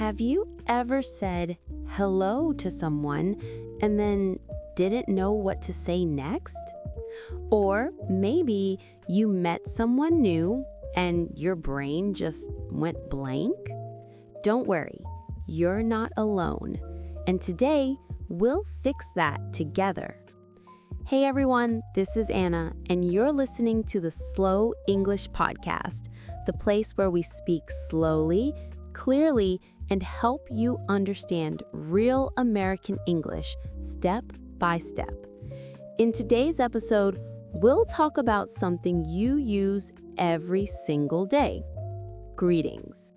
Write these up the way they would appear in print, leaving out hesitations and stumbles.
Have you ever said hello to someone and then didn't know what to say next? Or maybe you met someone new and your brain just went blank? Don't worry, you're not alone. And today, we'll fix that together. Hey everyone, this is Anna, and you're listening to the Slow English Podcast, the place where we speak slowly, clearly, and help you understand real American English step by step. In today's episode, we'll talk about something you use every single day: greetings.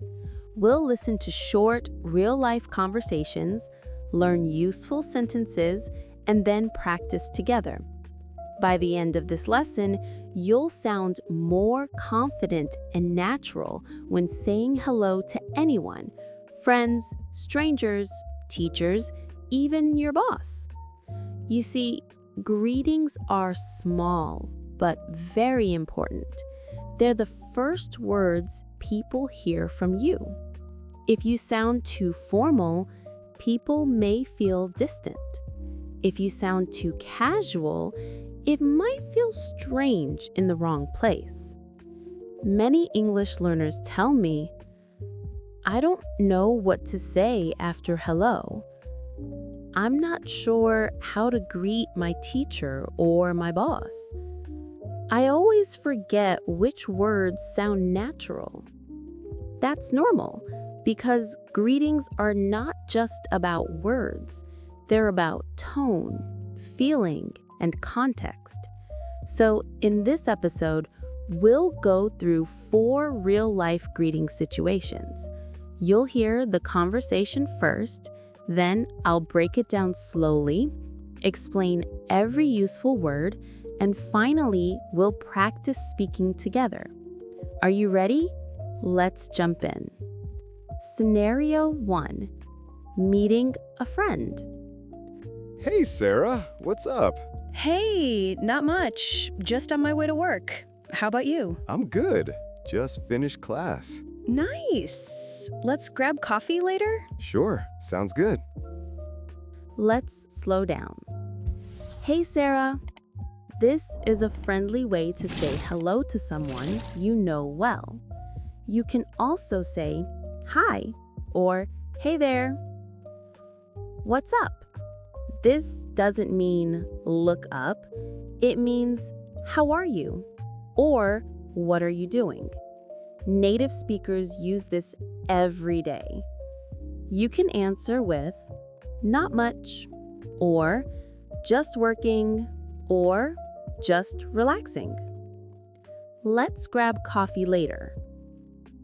We'll listen to short, real-life conversations, learn useful sentences, and then practice together. By the end of this lesson, you'll sound more confident and natural when saying hello to anyone: friends, strangers, teachers, even your boss. You see, greetings are small, but very important. They're the first words people hear from you. If you sound too formal, people may feel distant. If you sound too casual, it might feel strange in the wrong place. Many English learners tell me, "I don't know what to say after hello. I'm not sure how to greet my teacher or my boss. I always forget which words sound natural." That's normal, because greetings are not just about words. They're about tone, feeling, and context. So in this episode, we'll go through 4 real-life greeting situations. You'll hear the conversation first, then I'll break it down slowly, explain every useful word, and finally, we'll practice speaking together. Are you ready? Let's jump in. Scenario 1. Meeting a friend. Hey, Sarah, what's up? Hey, not much. Just on my way to work. How about you? I'm good. Just finished class. Nice. Let's grab coffee later? Sure, sounds good. Let's slow down. Hey, Sarah. This is a friendly way to say hello to someone you know well. You can also say, "Hi," or "Hey there." What's up? This doesn't mean look up. It means, "How are you?" or "What are you doing?" Native speakers use this every day. You can answer with "Not much," or "Just working," or "Just relaxing." Let's grab coffee later.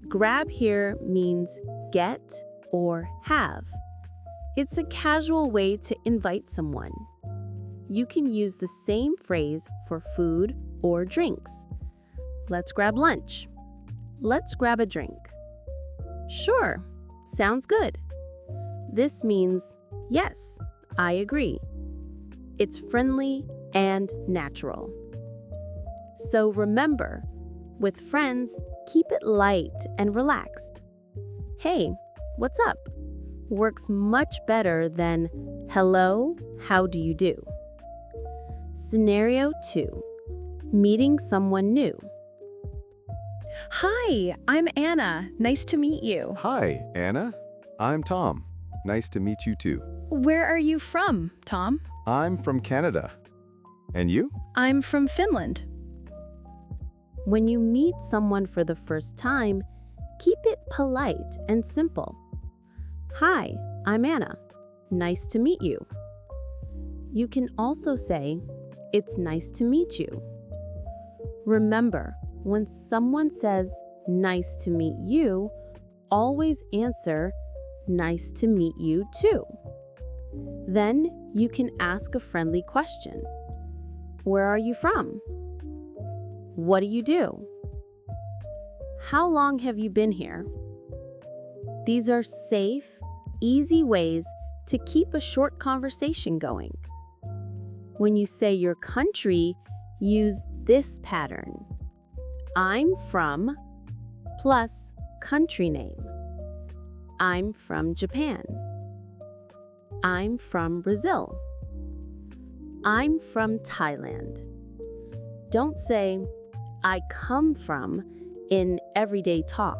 Grab here means get or have. It's a casual way to invite someone. You can use the same phrase for food or drinks. Let's grab lunch. Let's grab a drink. Sure, sounds good. This means, yes, I agree. It's friendly and natural. So remember, with friends, keep it light and relaxed. Hey, what's up? Works much better than hello, how do you do? Scenario 2. Meeting someone new. Hi, I'm Anna. Nice to meet you. Hi, Anna. I'm Tom. Nice to meet you too. Where are you from, Tom? I'm from Canada. And you? I'm from Finland. When you meet someone for the first time, keep it polite and simple. Hi, I'm Anna. Nice to meet you. You can also say, "It's nice to meet you." Remember, when someone says, "Nice to meet you," always answer, "Nice to meet you too." Then you can ask a friendly question. Where are you from? What do you do? How long have you been here? These are safe, easy ways to keep a short conversation going. When you say your country, use this pattern. I'm from plus country name. I'm from Japan. I'm from Brazil. I'm from Thailand. Don't say, I come from in everyday talk.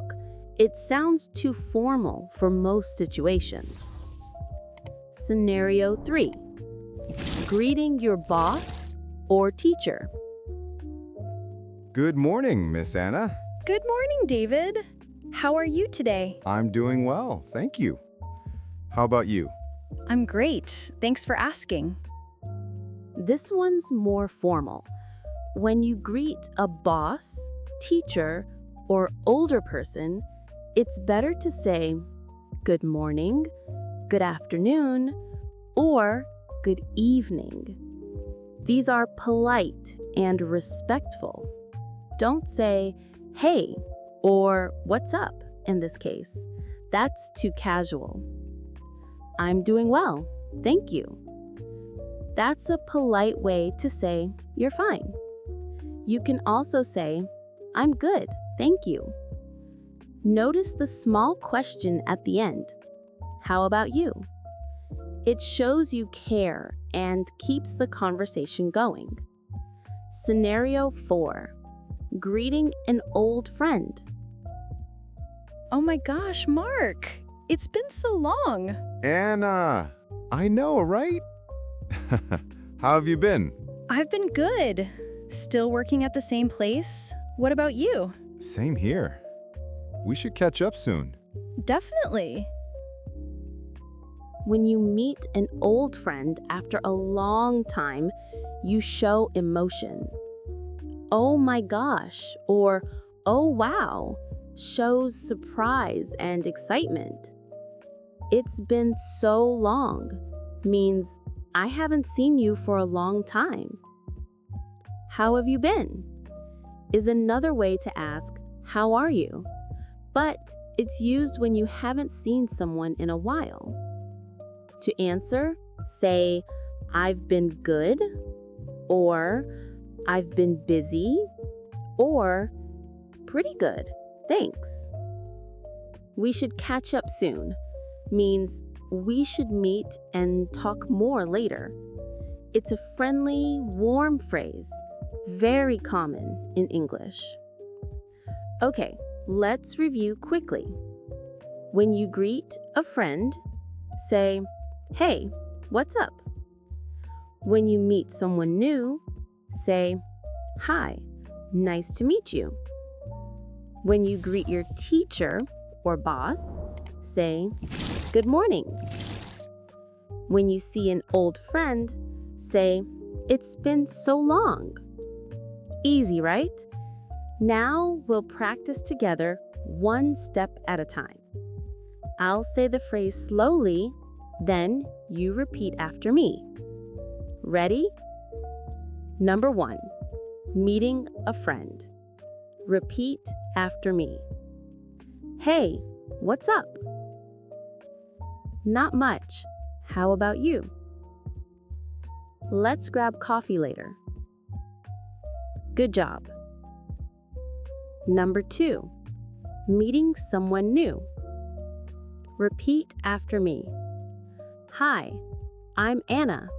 It sounds too formal for most situations. Scenario 3. Greeting your boss or teacher. Good morning, Miss Anna. Good morning, David. How are you today? I'm doing well, thank you. How about you? I'm great. Thanks for asking. This one's more formal. When you greet a boss, teacher, or older person, it's better to say good morning, good afternoon, or good evening. These are polite and respectful. Don't say, hey, or what's up in this case. That's too casual. I'm doing well, thank you. That's a polite way to say you're fine. You can also say, I'm good, thank you. Notice the small question at the end. How about you? It shows you care and keeps the conversation going. Scenario 4. Greeting an old friend. Oh my gosh, Mark. It's been so long. Anna, I know, right? How have you been? I've been good. Still working at the same place? What about you? Same here. We should catch up soon. Definitely. When you meet an old friend after a long time, you show emotion. Oh my gosh, or oh wow, shows surprise and excitement. It's been so long means I haven't seen you for a long time. How have you been? Is another way to ask, how are you? But it's used when you haven't seen someone in a while. To answer, say, I've been good, or I've been busy, or pretty good, thanks. We should catch up soon means we should meet and talk more later. It's a friendly, warm phrase, very common in English. Okay, let's review quickly. When you greet a friend, say, hey, what's up? When you meet someone new, say, hi, nice to meet you. When you greet your teacher or boss, say, good morning. When you see an old friend, say, it's been so long. Easy, right? Now we'll practice together one step at a time. I'll say the phrase slowly, then you repeat after me. Ready? Number 1, meeting a friend. Repeat after me. Hey, what's up? Not much. How about you? Let's grab coffee later. Good job. Number 2, meeting someone new. Repeat after me. Hi, I'm Anna.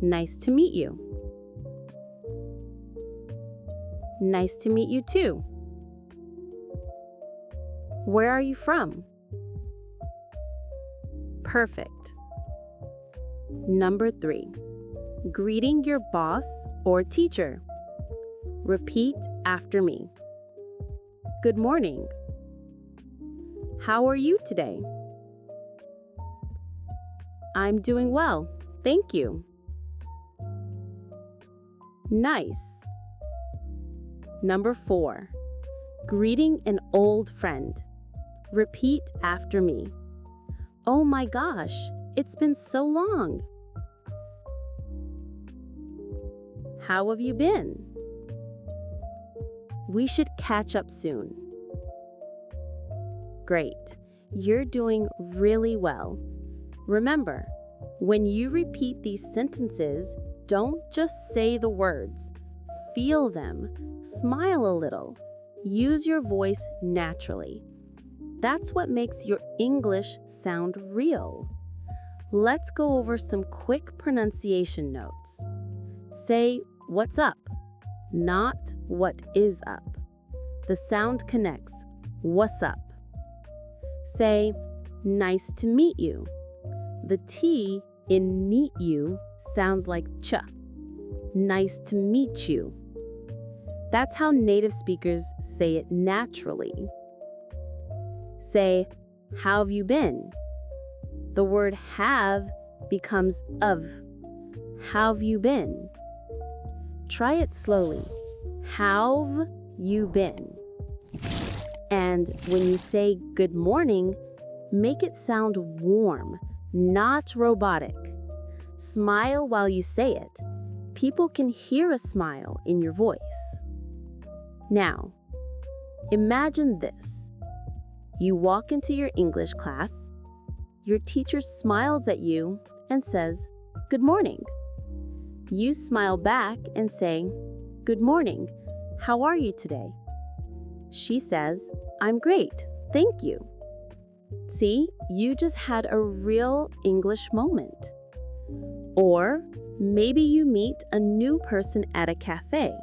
Nice to meet you. Nice to meet you too. Where are you from? Perfect. Number 3, greeting your boss or teacher. Repeat after me. Good morning. How are you today? I'm doing well, thank you. Nice. Number 4, greeting an old friend. Repeat after me. Oh my gosh, it's been so long. How have you been? We should catch up soon. Great, you're doing really well. Remember, when you repeat these sentences, don't just say the words. Feel them, smile a little, use your voice naturally. That's what makes your English sound real. Let's go over some quick pronunciation notes. Say, "What's up?" not "What is up?" The sound connects. What's up? Say, "Nice to meet you." The T in meet you sounds like ch. Nice to meet you. That's how native speakers say it naturally. Say, "How have you been?" The word have becomes of. How have you been? Try it slowly. How've you been? And when you say good morning, make it sound warm, not robotic. Smile while you say it. People can hear a smile in your voice. Now, imagine this. You walk into your English class. Your teacher smiles at you and says, "Good morning." You smile back and say, "Good morning. How are you today?" She says, "I'm great, thank you." See, you just had a real English moment. Or maybe you meet a new person at a cafe.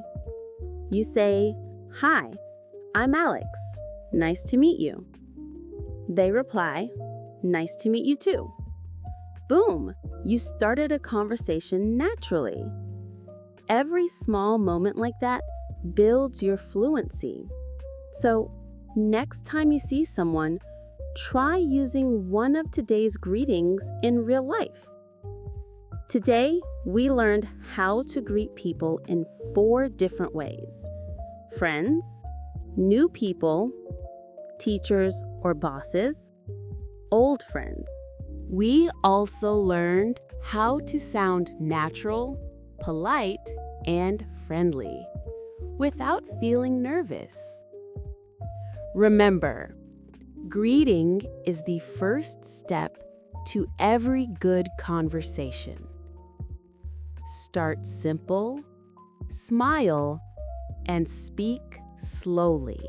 You say, "Hi, I'm Alex. Nice to meet you." They reply, "Nice to meet you too." Boom! You started a conversation naturally. Every small moment like that builds your fluency. So, next time you see someone, try using one of today's greetings in real life. Today, we learned how to greet people in 4 different ways: friends, new people, teachers or bosses, old friends. We also learned how to sound natural, polite, and friendly without feeling nervous. Remember, greeting is the first step to every good conversation. Start simple, smile, and speak slowly.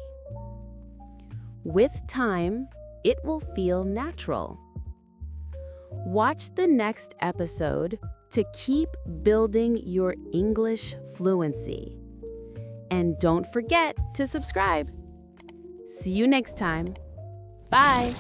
With time, it will feel natural. Watch the next episode to keep building your English fluency. And don't forget to subscribe. See you next time. Bye.